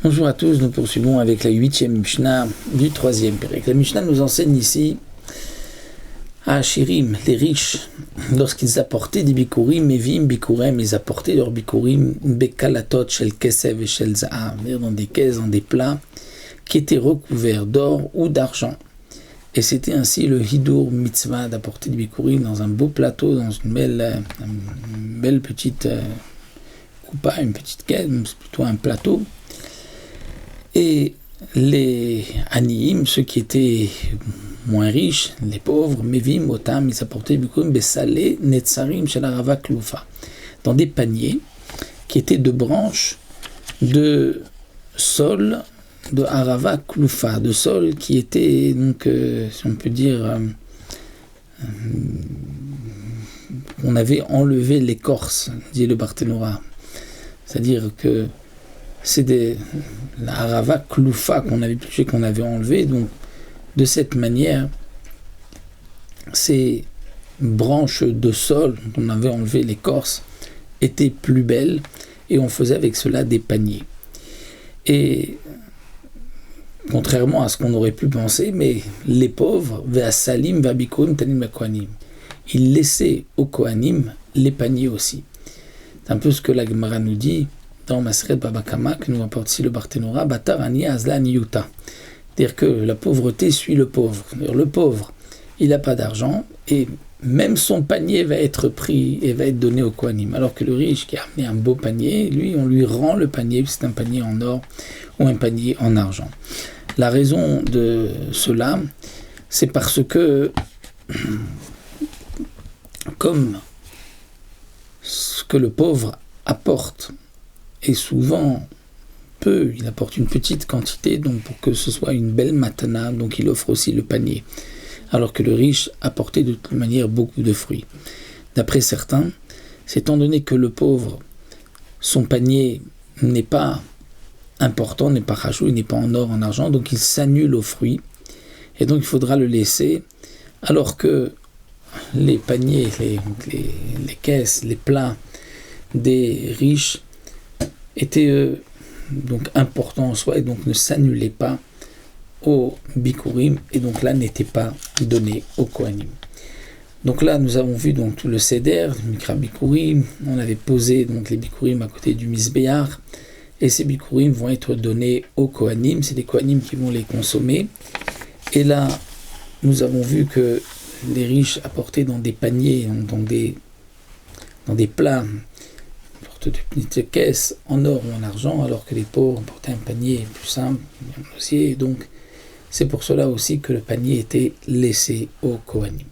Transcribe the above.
Bonjour à tous, nous poursuivons avec la 8e Mishnah du 3e Pérec. La Mishnah nous enseigne ici à Ashirim, les riches, lorsqu'ils apportaient des bikurim, mevim, bikurem, ils apportaient leurs bikurim, bekalatot, shel kesev et shel za'av, dans des caisses, dans des plats qui étaient recouverts d'or ou d'argent. Et c'était ainsi le hidur mitzvah d'apporter des bikurim dans un beau plateau, dans une belle petite coupa, une petite caisse, plutôt un plateau. Et les aniyim, ceux qui étaient moins riches, les pauvres, mevim, otam, ils apportaient du bikurim besalé, netzarim, shel arava klufa, dans des paniers qui étaient de branches de sol, de arava klufa, de sol qui était, donc, si on peut dire, on avait enlevé l'écorce, dit le Barthénora. C'est-à-dire que c'est la arava kloufa qu'on avait enlevé, donc de cette manière ces branches de sol dont on avait enlevé l'écorce étaient plus belles et on faisait avec cela des paniers. Et contrairement à ce qu'on aurait pu penser, mais les pauvres, ve'asalim va'bikurim tanim kohanim, ils laissaient aux kohanim les paniers aussi. C'est un peu ce que la Gemara nous dit dans Maseret Baba Kama, que nous apporte ici le Barthénora, Batar Ani Azla Niyuta. C'est-à-dire que la pauvreté suit le pauvre. Le pauvre, il n'a pas d'argent, et même son panier va être pris et va être donné au Kohanim. Alors que le riche qui a amené un beau panier, lui, on lui rend le panier, c'est un panier en or ou un panier en argent. La raison de cela, c'est parce que, comme ce que le pauvre apporte, et souvent peu, il apporte une petite quantité, donc pour que ce soit une belle matana, donc il offre aussi le panier, alors que le riche apportait de toute manière beaucoup de fruits. D'après certains, c'est étant donné que le pauvre, son panier n'est pas important, n'est pas rachou, il n'est pas en or, en argent, donc il s'annule aux fruits, et donc il faudra le laisser, alors que les paniers, les caisses, les plats des riches étaient donc importants en soi et donc ne s'annulaient pas au bikurim et donc là n'étaient pas donnés au kohanim. Donc là nous avons vu donc tout le seder, le mikra bikurim, on avait posé donc les bikurim à côté du misbéach et ces bikurim vont être donnés au kohanim, c'est les kohanim qui vont les consommer. Et là nous avons vu que les riches apportaient dans des paniers, dans des plats, de petites caisses en or ou en argent, alors que les pauvres portaient un panier plus simple, un osier. Donc c'est pour cela aussi que le panier était laissé au kohanim.